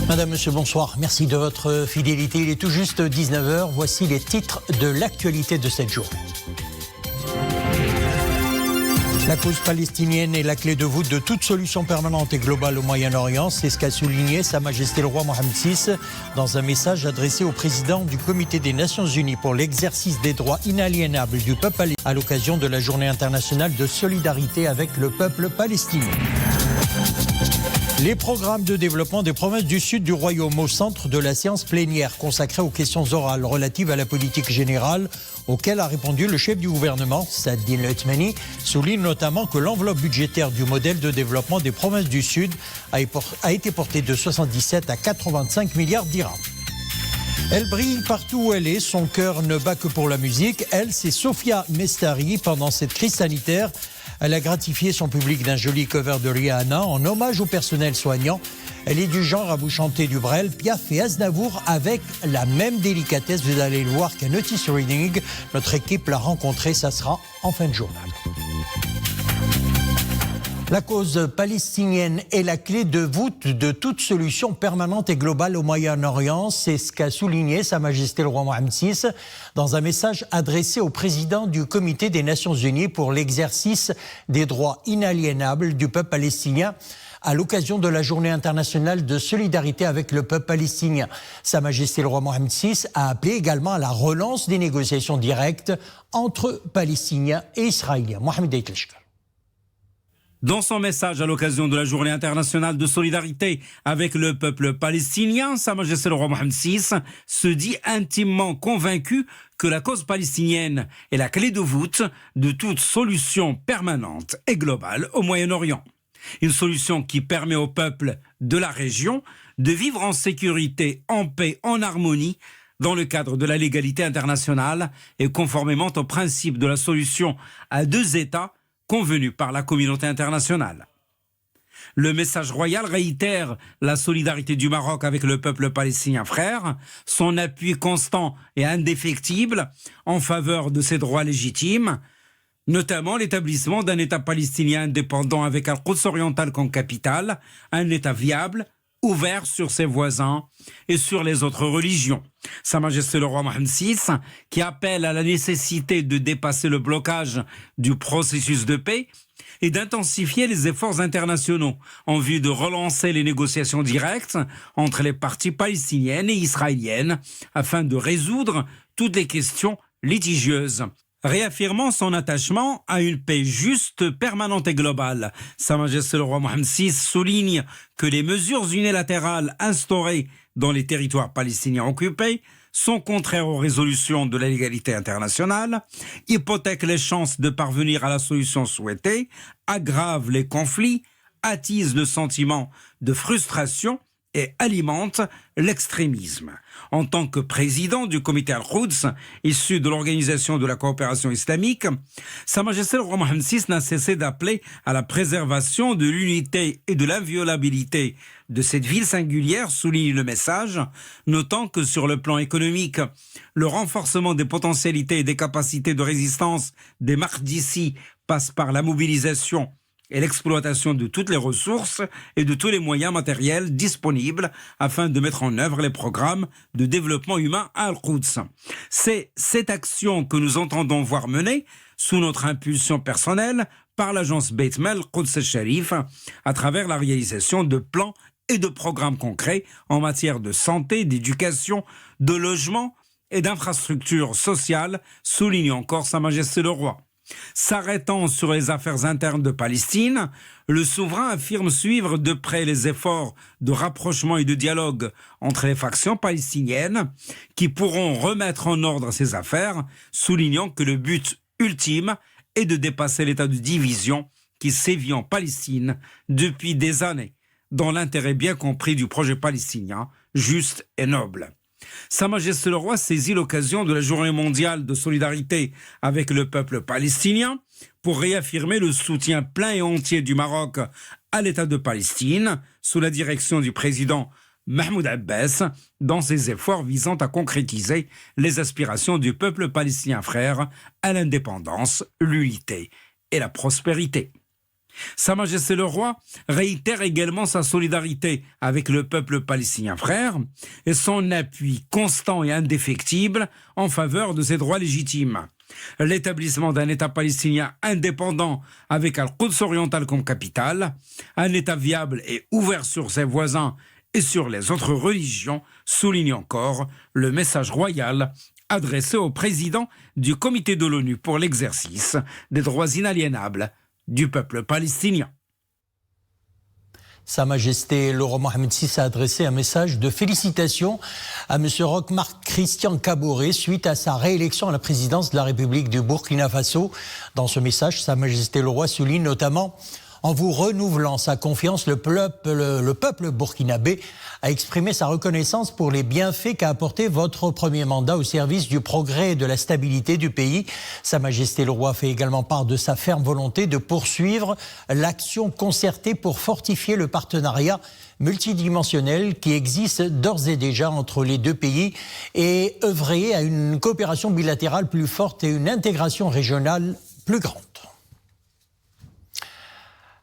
Madame, monsieur, bonsoir. Merci de votre fidélité. Il est tout juste 19h. Voici les titres de l'actualité de cette journée. La cause palestinienne est la clé de voûte de toute solution permanente et globale au Moyen-Orient. C'est ce qu'a souligné Sa Majesté le roi Mohammed VI dans un message adressé au président du Comité des Nations Unies pour l'exercice des droits inaliénables du peuple palestinien à l'occasion de la Journée internationale de solidarité avec le peuple palestinien. Les programmes de développement des provinces du sud du royaume au centre de la séance plénière consacrée aux questions orales relatives à la politique générale, auxquelles a répondu le chef du gouvernement, Saad Din al-Othmani, souligne notamment que l'enveloppe budgétaire du modèle de développement des provinces du sud a été portée de 77 à 85 milliards dirhams. Elle brille partout où elle est, son cœur ne bat que pour la musique. Elle, c'est Sophia Mestari. Pendant cette crise sanitaire, elle a gratifié son public d'un joli cover de Rihanna en hommage au personnel soignant. Elle est du genre à vous chanter du Brel, Piaf et Aznavour avec la même délicatesse. Vous allez le voir qu'à Notice Reading, notre équipe l'a rencontré. Ça sera en fin de journal. La cause palestinienne est la clé de voûte de toute solution permanente et globale au Moyen-Orient. C'est ce qu'a souligné Sa Majesté le roi Mohammed VI dans un message adressé au président du Comité des Nations Unies pour l'exercice des droits inaliénables du peuple palestinien à l'occasion de la Journée internationale de solidarité avec le peuple palestinien. Sa Majesté le roi Mohammed VI a appelé également à la relance des négociations directes entre Palestiniens et Israéliens. Mohamed Eitleshkar. Dans son message à l'occasion de la Journée internationale de solidarité avec le peuple palestinien, Sa Majesté le roi Mohammed VI se dit intimement convaincu que la cause palestinienne est la clé de voûte de toute solution permanente et globale au Moyen-Orient. Une solution qui permet au peuple de la région de vivre en sécurité, en paix, en harmonie, dans le cadre de la légalité internationale et conformément au principe de la solution à deux États convenu par la communauté internationale. Le message royal réitère la solidarité du Maroc avec le peuple palestinien frère, son appui constant et indéfectible en faveur de ses droits légitimes, notamment l'établissement d'un État palestinien indépendant avec Al-Quds oriental comme capitale, un État viable, ouvert sur ses voisins et sur les autres religions. Sa Majesté le roi Mohammed VI, qui appelle à la nécessité de dépasser le blocage du processus de paix et d'intensifier les efforts internationaux en vue de relancer les négociations directes entre les parties palestiniennes et israéliennes afin de résoudre toutes les questions litigieuses. Réaffirmant son attachement à une paix juste, permanente et globale, Sa Majesté le roi Mohammed VI souligne que les mesures unilatérales instaurées dans les territoires palestiniens occupés sont contraires aux résolutions de la légalité internationale, hypothèquent les chances de parvenir à la solution souhaitée, aggravent les conflits, attisent le sentiment de frustration et alimente l'extrémisme. En tant que président du comité Al-Quds, issu de l'Organisation de la coopération islamique, Sa Majesté le roi Mohammed VI n'a cessé d'appeler à la préservation de l'unité et de l'inviolabilité de cette ville singulière, souligne le message, notant que sur le plan économique, le renforcement des potentialités et des capacités de résistance des Mahdissi passe par la mobilisation et l'exploitation de toutes les ressources et de tous les moyens matériels disponibles afin de mettre en œuvre les programmes de développement humain à Al-Quds. C'est cette action que nous entendons voir mener sous notre impulsion personnelle par l'agence Beit Mel Quds al-Sharif à travers la réalisation de plans et de programmes concrets en matière de santé, d'éducation, de logement et d'infrastructures sociales, souligne encore Sa Majesté le Roi. S'arrêtant sur les affaires internes de Palestine, le souverain affirme suivre de près les efforts de rapprochement et de dialogue entre les factions palestiniennes qui pourront remettre en ordre ces affaires, soulignant que le but ultime est de dépasser l'état de division qui sévit en Palestine depuis des années, dans l'intérêt bien compris du projet palestinien, juste et noble. Sa Majesté le Roi saisit l'occasion de la Journée mondiale de solidarité avec le peuple palestinien pour réaffirmer le soutien plein et entier du Maroc à l'État de Palestine sous la direction du président Mahmoud Abbas dans ses efforts visant à concrétiser les aspirations du peuple palestinien frère à l'indépendance, l'unité et la prospérité. Sa Majesté le Roi réitère également sa solidarité avec le peuple palestinien frère et son appui constant et indéfectible en faveur de ses droits légitimes. L'établissement d'un État palestinien indépendant avec Al-Quds oriental comme capitale, un État viable et ouvert sur ses voisins et sur les autres religions, souligne encore le message royal adressé au président du Comité de l'ONU pour l'exercice des droits inaliénables du peuple palestinien. Sa Majesté le roi Mohamed VI a adressé un message de félicitations à M. Roch-Marc Christian Kaboré suite à sa réélection à la présidence de la République du Burkina Faso. Dans ce message, Sa Majesté le roi souligne notamment: en vous renouvelant sa confiance, le peuple burkinabé a exprimé sa reconnaissance pour les bienfaits qu'a apporté votre premier mandat au service du progrès et de la stabilité du pays. Sa Majesté le Roi fait également part de sa ferme volonté de poursuivre l'action concertée pour fortifier le partenariat multidimensionnel qui existe d'ores et déjà entre les deux pays et œuvrer à une coopération bilatérale plus forte et une intégration régionale plus grande.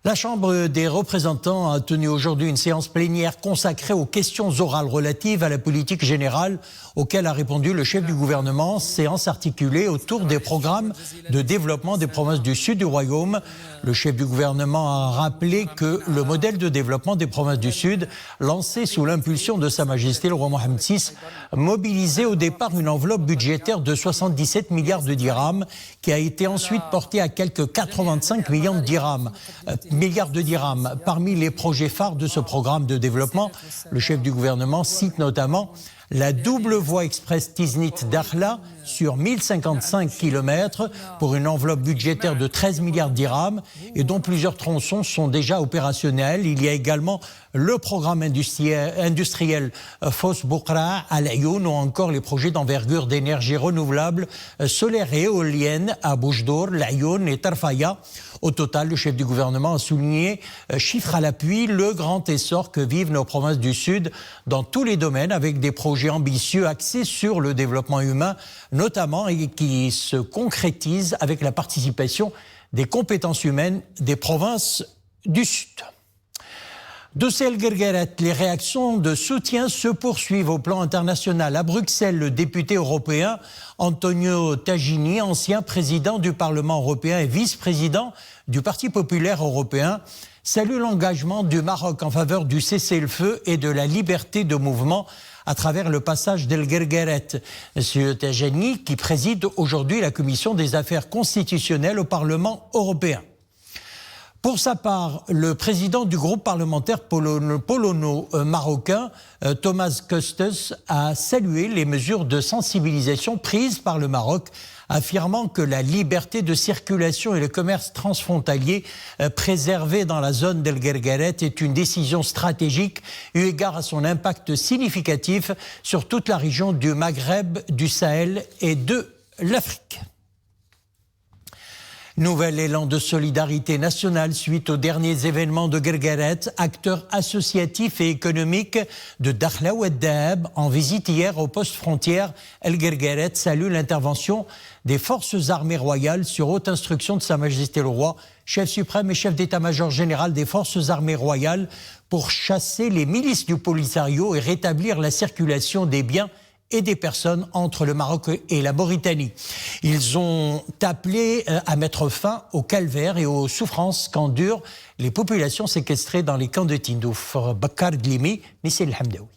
La Chambre des représentants a tenu aujourd'hui une séance plénière consacrée aux questions orales relatives à la politique générale auxquelles a répondu le chef du gouvernement, séance articulée autour des programmes de développement des provinces du sud du royaume. Le chef du gouvernement a rappelé que le modèle de développement des provinces du sud, lancé sous l'impulsion de Sa Majesté le roi Mohamed VI, mobilisait au départ une enveloppe budgétaire de 77 milliards de dirhams, qui a été ensuite portée à quelques 85 milliards de dirhams. Parmi les projets phares de ce programme de développement, le chef du gouvernement cite notamment la double voie express Tiznit-Dakhla sur 1055 km pour une enveloppe budgétaire de 13 milliards de dirhams et dont plusieurs tronçons sont déjà opérationnels. Il y a également le programme industriel Fos Boukra Al Ayoun ou encore les projets d'envergure d'énergie renouvelable solaire et éolienne à Boujdour, L'Ayoun et Tarfaya. Au total, le chef du gouvernement a souligné, chiffre à l'appui, le grand essor que vivent nos provinces du Sud dans tous les domaines avec des projets ambitieux axés sur le développement humain, notamment et qui se concrétisent avec la participation des compétences humaines des provinces du Sud. Dossier El Guergueret, les réactions de soutien se poursuivent au plan international. À Bruxelles, le député européen Antonio Tajani, ancien président du Parlement européen et vice-président du Parti populaire européen, salue l'engagement du Maroc en faveur du cessez-le-feu et de la liberté de mouvement à travers le passage d'El Guergueret. M. Tajani, qui préside aujourd'hui la Commission des affaires constitutionnelles au Parlement européen. Pour sa part, le président du groupe parlementaire polono-marocain, Thomas Custos, a salué les mesures de sensibilisation prises par le Maroc, affirmant que la liberté de circulation et le commerce transfrontalier préservé dans la zone d'El Guergueret est une décision stratégique eu égard à son impact significatif sur toute la région du Maghreb, du Sahel et de l'Afrique. Nouvel élan de solidarité nationale suite aux derniers événements de Guergueret. Acteurs associatifs et économiques de Dakhla Oued Dahab, en visite hier au poste frontière El Guergueret, salue l'intervention des forces armées royales sur haute instruction de Sa Majesté le Roi, chef suprême et chef d'état-major général des forces armées royales, pour chasser les milices du Polisario et rétablir la circulation des biens et des personnes entre le Maroc et la Mauritanie. Ils ont appelé à mettre fin au calvaire et aux souffrances qu'endurent les populations séquestrées dans les camps de Tindouf. Bakar Dlimi, Nissel Hamdaoui.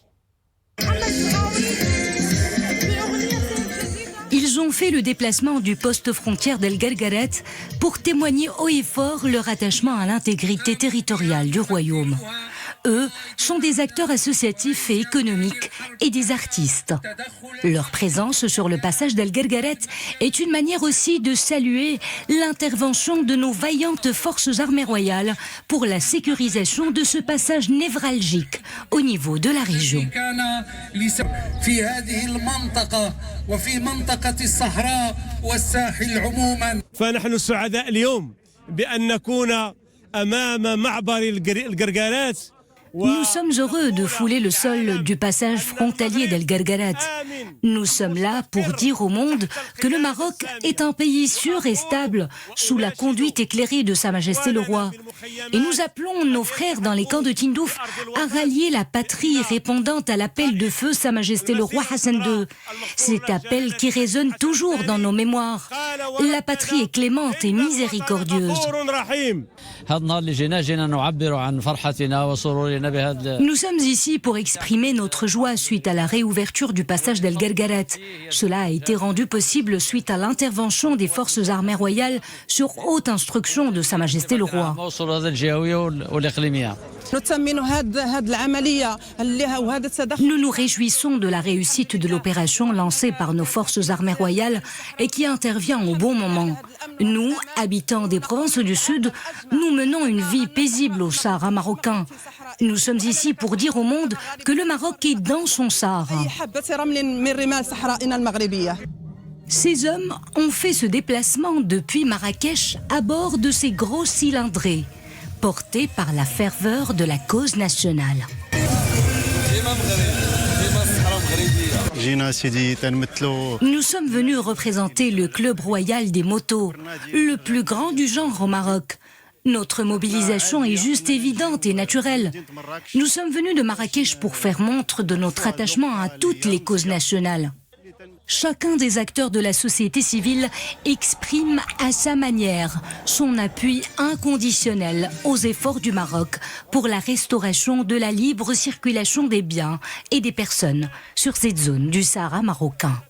Ils ont fait le déplacement du poste frontière d'El Guergueret pour témoigner haut et fort leur attachement à l'intégrité territoriale du royaume. Eux sont des acteurs associatifs et économiques et des artistes. Leur présence sur le passage d'El Guergueret est une manière aussi de saluer l'intervention de nos vaillantes forces armées royales pour la sécurisation de ce passage névralgique au niveau de la région. فنحن سعداء اليوم بأن نكون أمام معبر الجرجارات Nous sommes heureux de fouler le sol du passage frontalier d'El Gargarat. Nous sommes là pour dire au monde que le Maroc est un pays sûr et stable sous la conduite éclairée de Sa Majesté le Roi. Et nous appelons nos frères dans les camps de Tindouf à rallier la patrie répondant à l'appel de feu Sa Majesté le Roi Hassan II. Cet appel qui résonne toujours dans nos mémoires. La patrie est clémente et miséricordieuse. Nous sommes ici pour exprimer notre joie suite à la réouverture du passage d'El Gargarat. Cela a été rendu possible suite à l'intervention des forces armées royales sur haute instruction de Sa Majesté le Roi. Nous nous réjouissons de la réussite de l'opération lancée par nos forces armées royales et qui intervient au bon moment. Nous, habitants des provinces du Sud, nous menons une vie paisible au Sahara marocain. Nous sommes ici pour dire au monde que le Maroc est dans son Sahara. Ces hommes ont fait ce déplacement depuis Marrakech à bord de ces gros cylindrés, portés par la ferveur de la cause nationale. Nous sommes venus représenter le club royal des motos, le plus grand du genre au Maroc. Notre mobilisation est juste évidente et naturelle. Nous sommes venus de Marrakech pour faire montre de notre attachement à toutes les causes nationales. Chacun des acteurs de la société civile exprime à sa manière son appui inconditionnel aux efforts du Maroc pour la restauration de la libre circulation des biens et des personnes sur cette zone du Sahara marocain.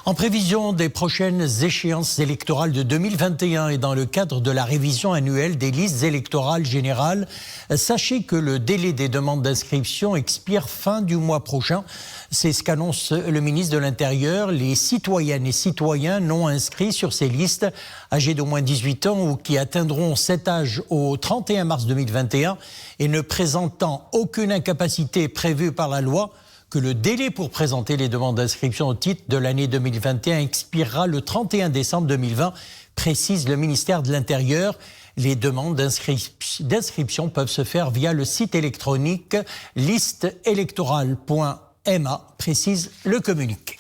En prévision des prochaines échéances électorales de 2021 et dans le cadre de la révision annuelle des listes électorales générales, sachez que le délai des demandes d'inscription expire fin du mois prochain. C'est ce qu'annonce le ministre de l'Intérieur. Les citoyennes et citoyens non inscrits sur ces listes, âgés d'au moins 18 ans ou qui atteindront cet âge au 31 mars 2021 et ne présentant aucune incapacité prévue par la loi, que le délai pour présenter les demandes d'inscription au titre de l'année 2021 expirera le 31 décembre 2020, précise le ministère de l'Intérieur. Les demandes d'inscription peuvent se faire via le site électronique listeélectorale.ma, précise le communiqué.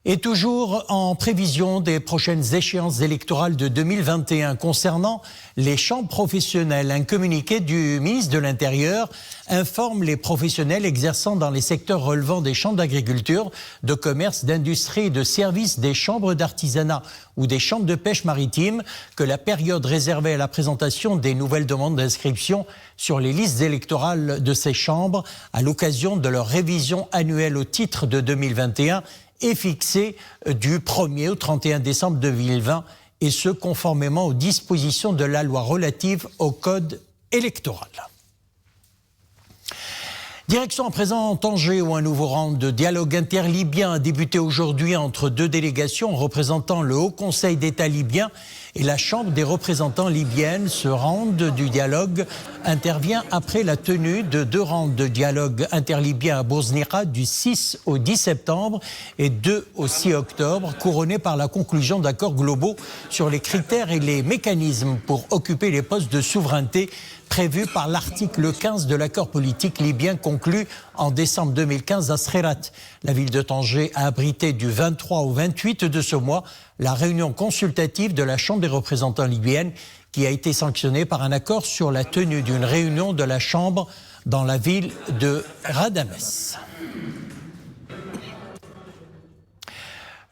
Et toujours en prévision des prochaines échéances électorales de 2021 concernant les chambres professionnelles, un communiqué du ministre de l'Intérieur informe les professionnels exerçant dans les secteurs relevant des chambres d'agriculture, de commerce, d'industrie et de services, des chambres d'artisanat ou des chambres de pêche maritime que la période réservée à la présentation des nouvelles demandes d'inscription sur les listes électorales de ces chambres à l'occasion de leur révision annuelle au titre de 2021 est fixé du 1er au 31 décembre 2020, et ce conformément aux dispositions de la loi relative au code électoral. Direction à présent Tanger, où un nouveau round de dialogue interlibyen a débuté aujourd'hui entre deux délégations représentant le Haut Conseil d'État libyen et la Chambre des représentants libyenne. Ce round du dialogue intervient après la tenue de deux rounds de dialogue interlibyen à Bosnira du 6 au 10 septembre et 2 au 6 octobre, couronnés par la conclusion d'accords globaux sur les critères et les mécanismes pour occuper les postes de souveraineté prévu par l'article 15 de l'accord politique libyen conclu en décembre 2015 à Srerat. La ville de Tanger a abrité du 23 au 28 de ce mois la réunion consultative de la Chambre des représentants libyenne qui a été sanctionnée par un accord sur la tenue d'une réunion de la Chambre dans la ville de Radames.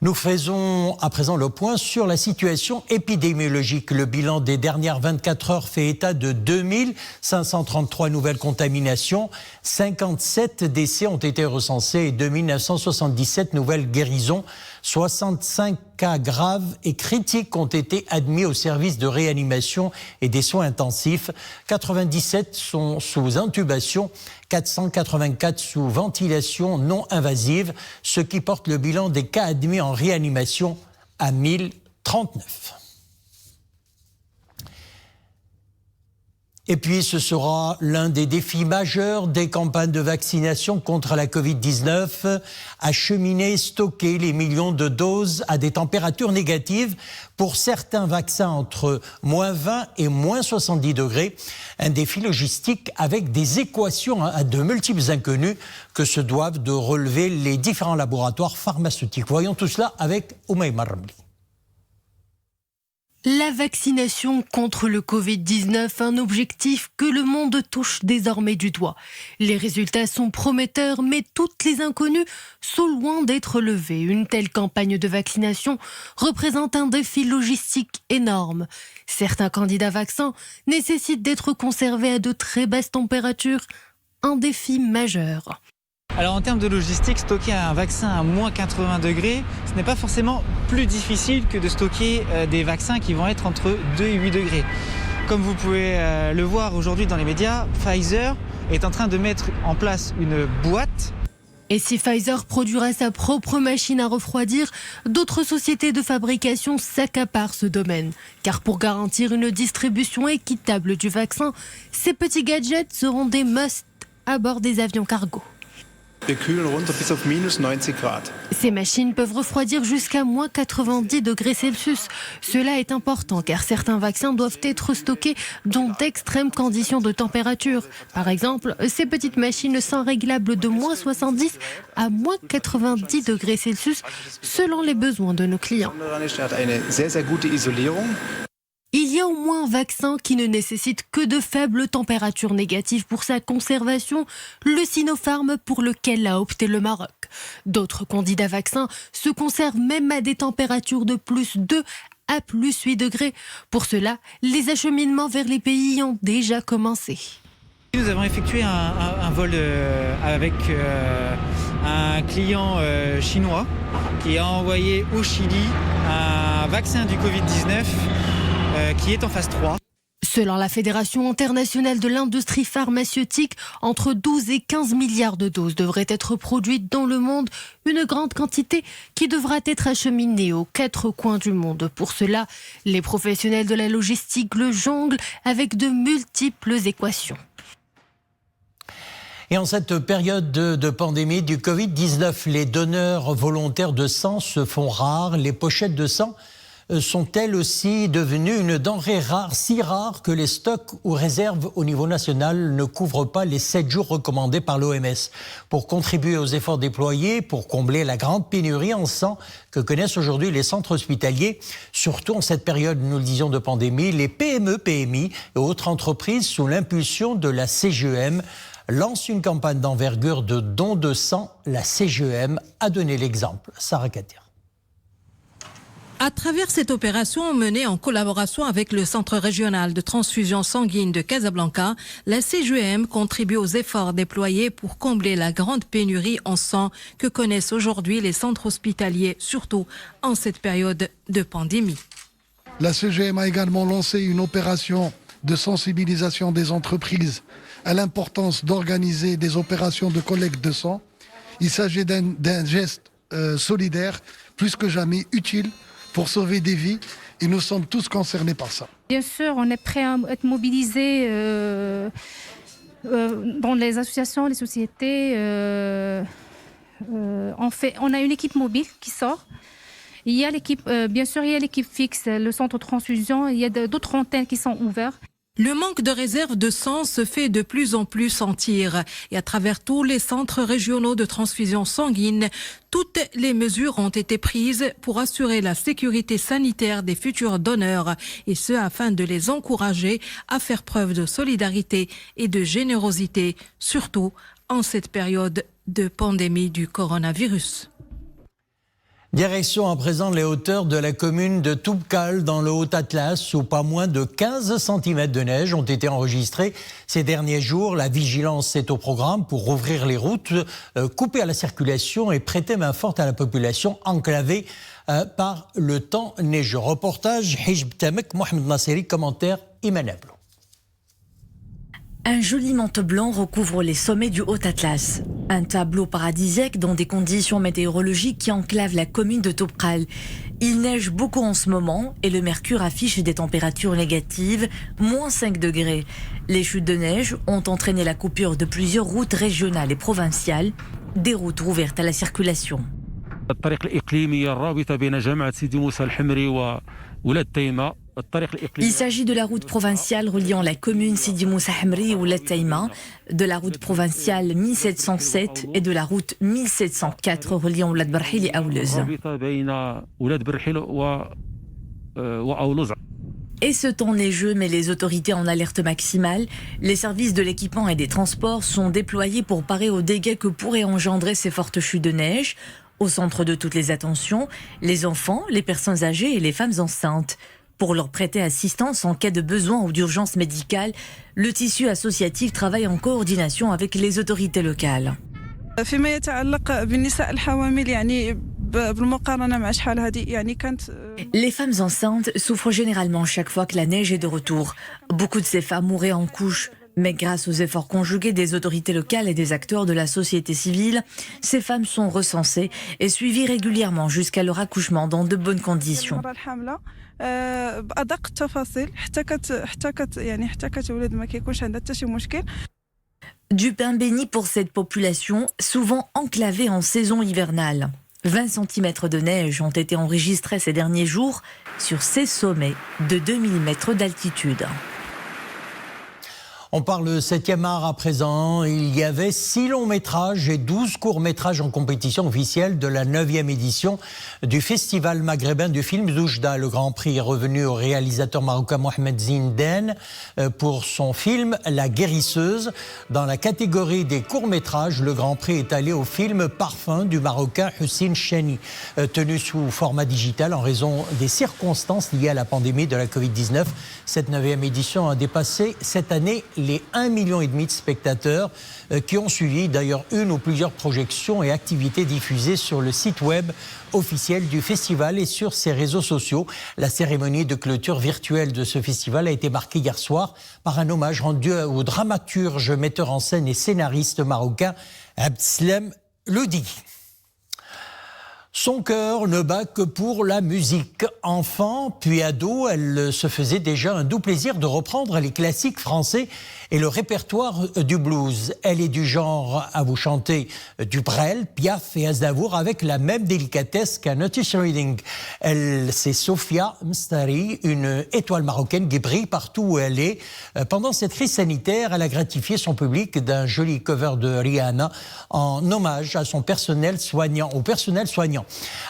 Nous faisons à présent le point sur la situation épidémiologique. Le bilan des dernières 24 heures fait état de 2533 nouvelles contaminations. 57 décès ont été recensés et 2977 nouvelles guérisons. 65 cas graves et critiques ont été admis au service de réanimation et des soins intensifs. 97 sont sous intubation, 484 sous ventilation non invasive, ce qui porte le bilan des cas admis en réanimation à 1039. Et puis, ce sera l'un des défis majeurs des campagnes de vaccination contre la Covid-19, acheminer, stocker les millions de doses à des températures négatives. Pour certains vaccins, entre moins 20 et moins 70 degrés. Un défi logistique avec des équations à de multiples inconnues que se doivent de relever les différents laboratoires pharmaceutiques. Voyons tout cela avec Oumaïma Ramli. La vaccination contre le Covid-19, un objectif que le monde touche désormais du doigt. Les résultats sont prometteurs, mais toutes les inconnues sont loin d'être levées. Une telle campagne de vaccination représente un défi logistique énorme. Certains candidats vaccins nécessitent d'être conservés à de très basses températures, un défi majeur. Alors en termes de logistique, stocker un vaccin à moins 80 degrés, ce n'est pas forcément plus difficile que de stocker des vaccins qui vont être entre 2 et 8 degrés. Comme vous pouvez le voir aujourd'hui dans les médias, Pfizer est en train de mettre en place une boîte. Et si Pfizer produira sa propre machine à refroidir, d'autres sociétés de fabrication s'accaparent ce domaine. Car pour garantir une distribution équitable du vaccin, ces petits gadgets seront des must à bord des avions cargo. Wir kühlen runter bis auf minus 90 Grad. Ces machines peuvent refroidir jusqu'à moins 90 degrés Celsius. Cela est important car certains vaccins doivent être stockés dans d'extrêmes conditions de température. Par exemple, ces petites machines sont réglables de moins 70 à moins 90 degrés Celsius selon les besoins de nos clients. Il y a au moins un vaccin qui ne nécessite que de faibles températures négatives pour sa conservation, le Sinopharm pour lequel a opté le Maroc. D'autres candidats vaccins se conservent même à des températures de plus 2 à plus 8 degrés. Pour cela, les acheminements vers les pays ont déjà commencé. Nous avons effectué un vol avec un client chinois qui a envoyé au Chili un vaccin du Covid-19 qui est en phase 3. Selon la Fédération internationale de l'industrie pharmaceutique, entre 12 et 15 milliards de doses devraient être produites dans le monde, une grande quantité qui devra être acheminée aux 4 coins du monde. Pour cela, les professionnels de la logistique le jonglent avec de multiples équations. Et en cette période de pandémie du Covid-19, les donneurs volontaires de sang se font rares. Les pochettes de sang sont-elles aussi devenues une denrée rare, si rare que les stocks ou réserves au niveau national ne couvrent pas les 7 jours recommandés par l'OMS. Pour contribuer aux efforts déployés, pour combler la grande pénurie en sang que connaissent aujourd'hui les centres hospitaliers, surtout en cette période, nous le disions, de pandémie, les PME, PMI et autres entreprises sous l'impulsion de la CGEM lancent une campagne d'envergure de dons de sang. La CGEM a donné l'exemple. Sarah Kater. À travers cette opération menée en collaboration avec le Centre régional de transfusion sanguine de Casablanca, la CGEM contribue aux efforts déployés pour combler la grande pénurie en sang que connaissent aujourd'hui les centres hospitaliers, surtout en cette période de pandémie. La CGEM a également lancé une opération de sensibilisation des entreprises à l'importance d'organiser des opérations de collecte de sang. Il s'agit d'un geste solidaire, plus que jamais utile pour sauver des vies, et nous sommes tous concernés par ça. Bien sûr, on est prêt à être mobilisés dans les associations, les sociétés. On a une équipe mobile qui sort. Il y a l'équipe, bien sûr, il y a l'équipe fixe, le centre de transfusion. Il y a d'autres antennes qui sont ouvertes. Le manque de réserve de sang se fait de plus en plus sentir. Et à travers tous les centres régionaux de transfusion sanguine, toutes les mesures ont été prises pour assurer la sécurité sanitaire des futurs donneurs. Et ce, afin de les encourager à faire preuve de solidarité et de générosité, surtout en cette période de pandémie du coronavirus. Direction à présent les hauteurs de la commune de Toubkal dans le Haut-Atlas où pas moins de 15 cm de neige ont été enregistrés ces derniers jours. La vigilance est au programme pour rouvrir les routes, couper à la circulation et prêter main forte à la population enclavée par le temps neigeux. Reportage Hijb Tamek, Mohamed Nasseri, commentaire Iman Ablo. Un joli manteau blanc recouvre les sommets du Haut-Atlas. Un tableau paradisiaque dans des conditions météorologiques qui enclavent la commune de Toubkal. Il neige beaucoup en ce moment et le mercure affiche des températures négatives, moins 5 degrés. Les chutes de neige ont entraîné la coupure de plusieurs routes régionales et provinciales, des routes ouvertes à la circulation. Il s'agit de la route provinciale reliant la commune Sidi Moussa Hamri et Oulad Taïma, de la route provinciale 1707 et de la route 1704 reliant Oulad Barhil et Aoulouz. Et ce temps neigeux met les autorités en alerte maximale. Les services de l'équipement et des transports sont déployés pour parer aux dégâts que pourraient engendrer ces fortes chutes de neige. Au centre de toutes les attentions, les enfants, les personnes âgées et les femmes enceintes. Pour leur prêter assistance en cas de besoin ou d'urgence médicale, le tissu associatif travaille en coordination avec les autorités locales. Les femmes enceintes souffrent généralement chaque fois que la neige est de retour. Beaucoup de ces femmes mourraient en couche. Mais grâce aux efforts conjugués des autorités locales et des acteurs de la société civile, ces femmes sont recensées et suivies régulièrement jusqu'à leur accouchement dans de bonnes conditions. Du pain béni pour cette population, souvent enclavée en saison hivernale. 20 cm de neige ont été enregistrés ces derniers jours sur ces sommets de 2000 mètres d'altitude. On parle 7e art à présent. Il y avait 6 longs métrages et 12 courts métrages en compétition officielle de la 9e édition du Festival maghrébin du film Zoujda. Le Grand Prix est revenu au réalisateur marocain Mohamed Zinden pour son film La Guérisseuse. Dans la catégorie des courts métrages, le Grand Prix est allé au film Parfum du Marocain Hussein Cheni, tenu sous format digital en raison des circonstances liées à la pandémie de la Covid-19. Cette 9e édition a dépassé cette année les 1,5 million de spectateurs qui ont suivi d'ailleurs une ou plusieurs projections et activités diffusées sur le site web officiel du festival et sur ses réseaux sociaux. La cérémonie de clôture virtuelle de ce festival a été marquée hier soir par un hommage rendu au dramaturge, metteur en scène et scénariste marocain Abdeslam Loudi. Son cœur ne bat que pour la musique. Enfant, puis ado, elle se faisait déjà un doux plaisir de reprendre les classiques français et le répertoire du blues. Elle est du genre à vous chanter du Brel, Piaf et Aznavour avec la même délicatesse qu'un Otis Redding. C'est Sophia Mstari, une étoile marocaine qui brille partout où elle est. Pendant cette crise sanitaire, elle a gratifié son public d'un joli cover de Rihanna en hommage à son personnel soignant, au personnel soignant.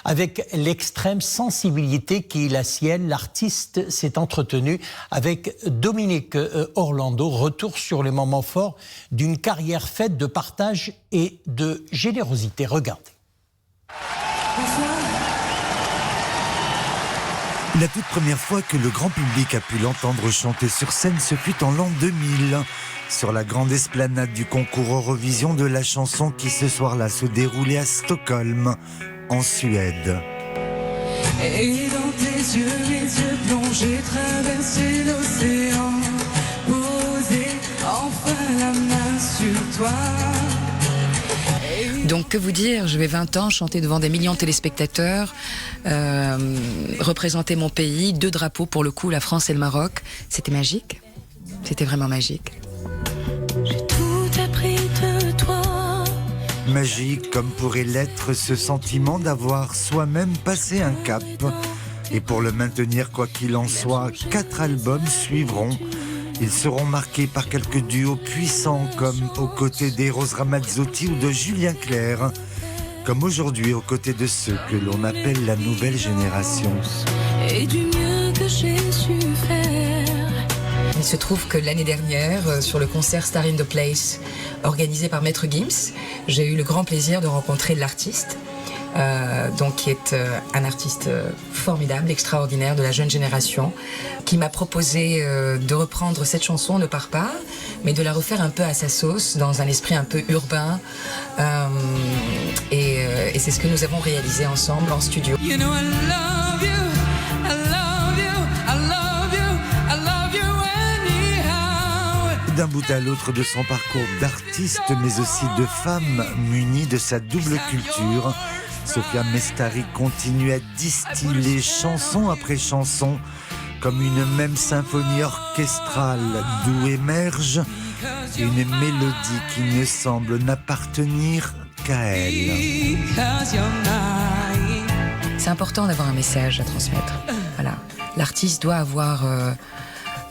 Avec l'extrême sensibilité qui est la sienne, l'artiste s'est entretenu avec Dominique Orlando. Retour sur les moments forts d'une carrière faite de partage et de générosité. Regardez. La toute première fois que le grand public a pu l'entendre chanter sur scène, ce fut en l'an 2000, sur la grande esplanade du concours Eurovision de la chanson qui ce soir-là se déroulait à Stockholm, en Suède. Et dans tes yeux, les yeux plongés, traverser l'océan, poser enfin la main sur toi. Donc que vous dire, je vais 20 ans chanter devant des millions de téléspectateurs, représenter mon pays, 2 drapeaux pour le coup, la France et le Maroc. C'était magique, c'était vraiment magique. J'ai tout appris de toi. Magique comme pourrait l'être ce sentiment d'avoir soi-même passé un cap. Et pour le maintenir quoi qu'il en soit, 4 albums suivront. Ils seront marqués par quelques duos puissants comme aux côtés d'Eros Ramazzotti ou de Julien Clerc, comme aujourd'hui aux côtés de ceux que l'on appelle la nouvelle génération. Et du mieux que j'ai su faire. Il se trouve que l'année dernière, sur le concert Star in the Place, organisé par Maître Gims, j'ai eu le grand plaisir de rencontrer l'artiste, qui est un artiste formidable, extraordinaire de la jeune génération, qui m'a proposé de reprendre cette chanson Ne pars pas, mais de la refaire un peu à sa sauce, dans un esprit un peu urbain. Et c'est ce que nous avons réalisé ensemble en studio. You know I love you, I love you, I love you, I love you anyhow. D'un bout à l'autre de son parcours d'artiste, mais aussi de femme munie de sa double culture, Sofia Mestari continue à distiller chanson après chanson, comme une même symphonie orchestrale d'où émerge une mélodie qui ne semble n'appartenir qu'à elle. C'est important d'avoir un message à transmettre. Voilà. L'artiste doit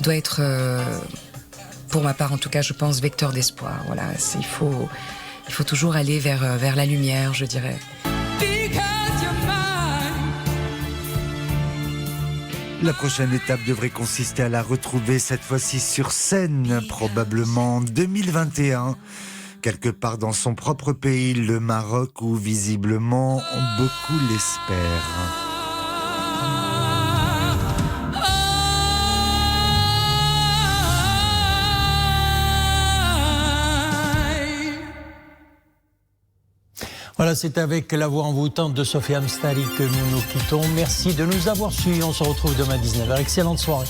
être, pour ma part en tout cas, je pense, vecteur d'espoir. Voilà. Il faut toujours aller vers la lumière, je dirais. La prochaine étape devrait consister à la retrouver cette fois-ci sur scène, probablement en 2021, quelque part dans son propre pays, le Maroc, où visiblement beaucoup l'espèrent. Voilà, c'est avec la voix envoûtante de Sofia Mestari que nous nous quittons. Merci de nous avoir suivis. On se retrouve demain à 19h. Excellente soirée.